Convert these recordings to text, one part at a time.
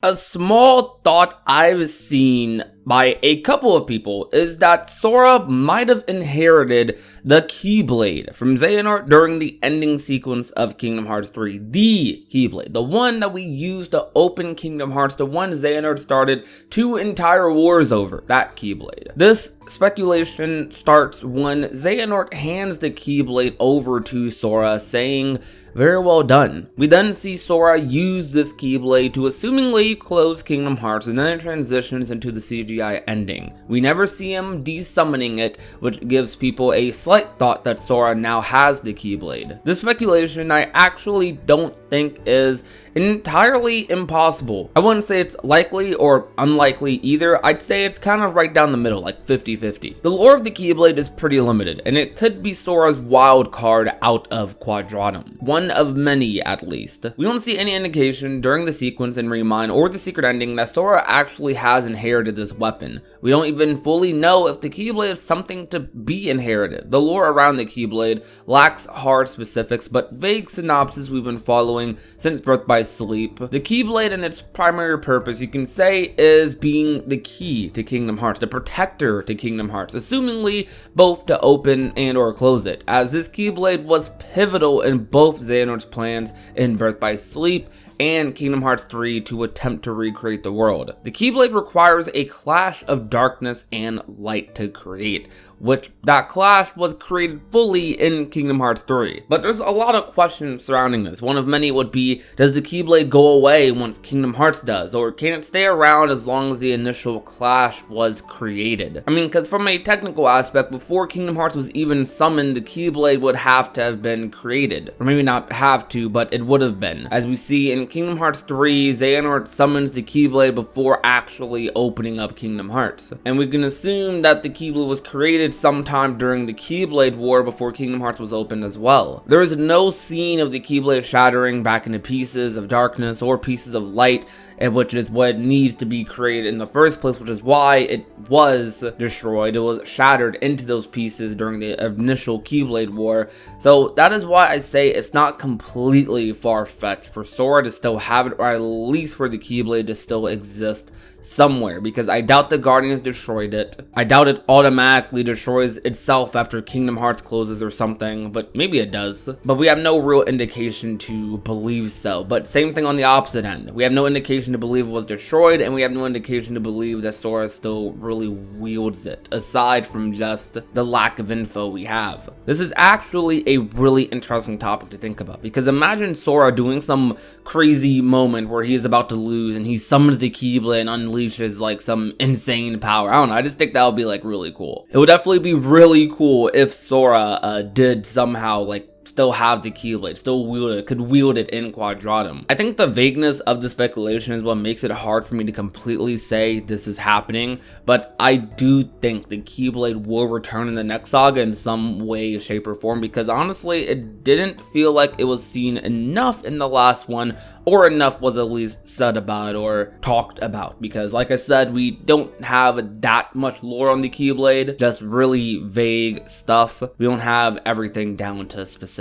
A small thought I've seen by a couple of people is that Sora might have inherited the Keyblade from Xehanort during the ending sequence of Kingdom Hearts 3. The Keyblade, the one that we used to open Kingdom Hearts, the one Xehanort started 2 entire wars over, that Keyblade. This speculation starts when Xehanort hands the Keyblade over to Sora, saying, "Very well done." We then see Sora use this Keyblade to assumingly close Kingdom Hearts, and then it transitions into the CGI ending. We never see him desummoning it, which gives people a slight thought that Sora now has the Keyblade. This speculation I actually don't think is entirely impossible. I wouldn't say it's likely or unlikely either. I'd say it's kind of right down the middle, like 50-50. The lore of the Keyblade is pretty limited, and it could be Sora's wild card out of Quadratum. One of many, at least. We don't see any indication during the sequence in Remind or the secret ending that Sora actually has inherited this weapon. We don't even fully know if the Keyblade is something to be inherited. The lore around the Keyblade lacks hard specifics, but vague synopsis we've been following since Birth by Sleep. The Keyblade and its primary purpose, you can say, is being the key to Kingdom Hearts, the protector to Kingdom Hearts, assumingly both to open and or close it, as this Keyblade was pivotal in both Xehanort's plans in Birth by Sleep and Kingdom Hearts 3 to attempt to recreate the world. The Keyblade requires a clash of darkness and light to create, which that clash was created fully in Kingdom Hearts 3. But there's a lot of questions surrounding this. One of many would be, does the Keyblade go away once Kingdom Hearts does, or can it stay around as long as the initial clash was created? I mean, because from a technical aspect, before Kingdom Hearts was even summoned, the Keyblade would have to have been created. Or maybe not have to, but it would have been. As we see in Kingdom Hearts 3, Xehanort summons the Keyblade before actually opening up Kingdom Hearts. And we can assume that the Keyblade was created sometime during the Keyblade War before Kingdom Hearts was opened as well. There is no scene of the Keyblade shattering back into pieces of darkness or pieces of light, which is what needs to be created in the first place, which is why it was destroyed. It was shattered into those pieces during the initial Keyblade War. So that is why I say it's not completely far-fetched for Sora to still have it, or at least for the Keyblade to still exist somewhere, because I doubt the Guardians destroyed it. I doubt it automatically destroys itself after Kingdom Hearts closes or something, but maybe it does. But we have no real indication to believe so. But same thing on the opposite end. We have no indication to believe it was destroyed, and we have no indication to believe that Sora still really wields it, aside from just the lack of info we have. This is actually a really interesting topic to think about, because imagine Sora doing some crazy moment where he is about to lose and he summons the Keyblade and unleashes like some insane power. I don't know, I just think that would be like really cool. It would definitely be really cool if Sora did somehow like still have the Keyblade, still wield it, could wield it in Quadratum. I think the vagueness of the speculation is what makes it hard for me to completely say this is happening, but I do think the Keyblade will return in the next saga in some way, shape, or form, because honestly, it didn't feel like it was seen enough in the last one, or enough was at least said about or talked about, because like I said, we don't have that much lore on the Keyblade, just really vague stuff. We don't have everything down to specifics.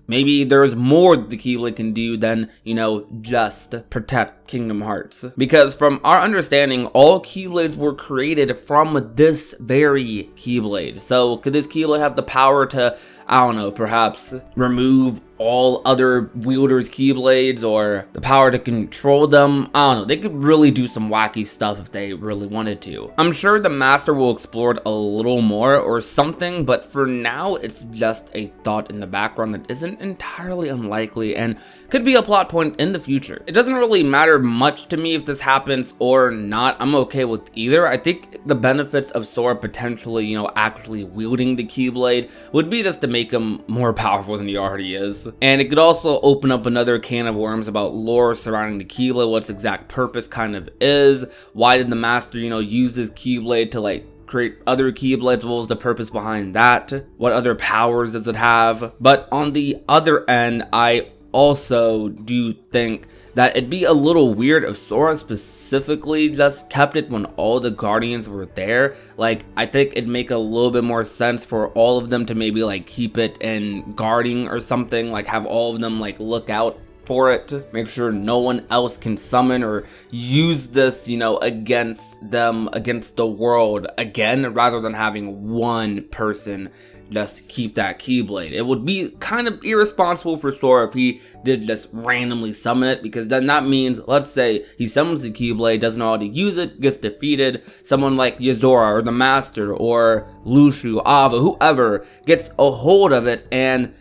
Maybe there's more the Keyblade can do than, you know, just protect Kingdom Hearts. Because from our understanding, all Keyblades were created from this very Keyblade. So could this Keyblade have the power to, I don't know, perhaps remove all other wielders' Keyblades, or the power to control them? I don't know, they could really do some wacky stuff if they really wanted to. I'm sure the master will explore it a little more or something, but for now it's just a thought in the background that isn't entirely unlikely and could be a plot point in the future. It doesn't really matter much to me if this happens or not. I'm okay with either. I think the benefits of Sora potentially, you know, actually wielding the Keyblade would be just to make him more powerful than he already is. And it could also open up another can of worms about lore surrounding the Keyblade, what its exact purpose kind of is. Why did the master, you know, use his Keyblade to like create other Keyblades? What was the purpose behind that? What other powers does it have? But on the other end, I also do think that it'd be a little weird if Sora specifically just kept it when all the Guardians were there. Like, I think it'd make a little bit more sense for all of them to maybe like keep it in guarding or something, like have all of them like look out for it, make sure no one else can summon or use this, against them, against the world again, rather than having one person just keep that Keyblade. It would be kind of irresponsible for Sora if he did just randomly summon it, because then that means, let's say he summons the Keyblade, doesn't know how to use it, gets defeated, someone like Yozora or the Master or Lushu, Ava, whoever gets a hold of it and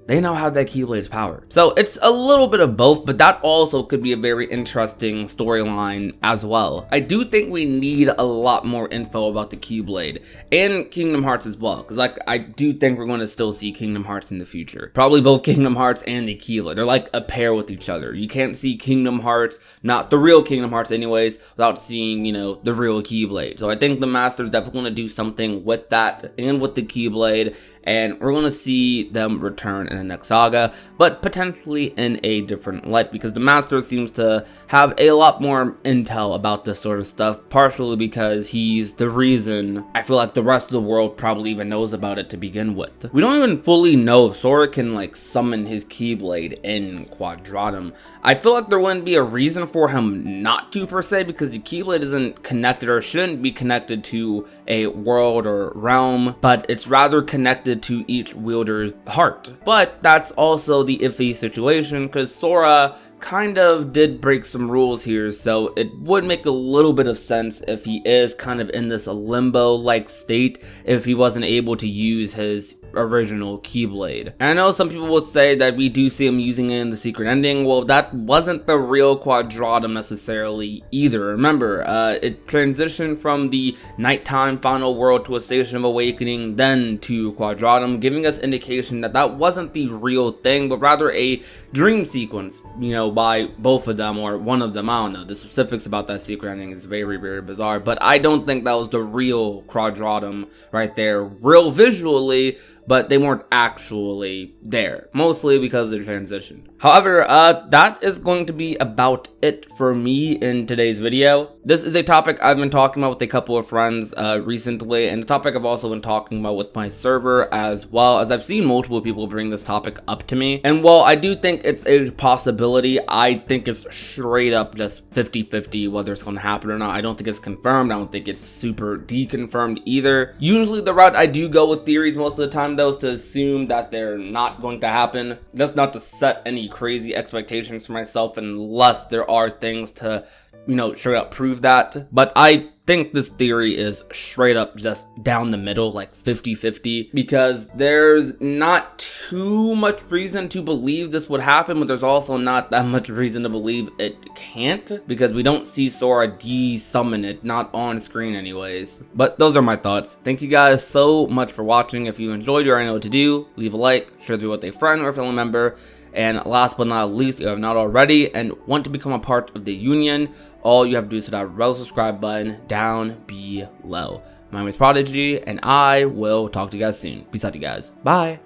they now have that Keyblade's power. So it's a little bit of both, but that also could be a very interesting storyline as well. I do think we need a lot more info about the Keyblade and Kingdom Hearts as well, because I do think we're going to still see Kingdom Hearts in the future. Probably both Kingdom Hearts and the Keyblade. They're like a pair with each other. You can't see Kingdom Hearts, not the real Kingdom Hearts anyways, without seeing, the real Keyblade. So I think the Master's definitely going to do something with that and with the Keyblade, and we're going to see them return in the next saga, but potentially in a different light, because the Master seems to have a lot more intel about this sort of stuff, partially because he's the reason I feel like the rest of the world probably even knows about it to begin with. We don't even fully know if Sora can summon his Keyblade in Quadratum. I feel like there wouldn't be a reason for him not to per se, because the Keyblade isn't connected or shouldn't be connected to a world or realm, but it's rather connected to each wielder's heart. But that's also the iffy situation, because Sora kind of did break some rules here, so it would make a little bit of sense if he is kind of in this limbo-like state if he wasn't able to use his original Keyblade. And I know some people would say that we do see him using it in the secret ending. Well, that wasn't the real Quadratum necessarily either. Remember, it transitioned from the nighttime final world to a Station of Awakening, then to Quadratum, giving us indication that that wasn't the real thing, but rather a dream sequence, by both of them, or one of them. I don't know. The specifics about that secret ending is very, very bizarre, but I don't think that was the real Quadratum right there, real visually, but they weren't actually there, mostly because of the transition. However, that is going to be about it for me in today's video. This is a topic I've been talking about with a couple of friends recently, and a topic I've also been talking about with my server as well, as I've seen multiple people bring this topic up to me. And while I do think it's a possibility, I think it's straight up just 50-50 whether it's going to happen or not. I don't think it's confirmed. I don't think it's super deconfirmed either. Usually the route I do go with theories most of the time, though, is to assume that they're not going to happen. That's not to set any crazy expectations for myself unless there are things to, straight up prove that. But I think this theory is straight up just down the middle, like 50-50, because there's not too much reason to believe this would happen, but there's also not that much reason to believe it can't, because we don't see Sora de-summon it, not on screen anyways. But those are my thoughts. Thank you guys so much for watching. If you enjoyed, you already know what to do. Leave a like, share the video with a friend or a family member. And last but not least, if you have not already and want to become a part of the Union, all you have to do is hit that red subscribe button down below. My name is Prodigy, and I will talk to you guys soon. Peace out, you guys. Bye.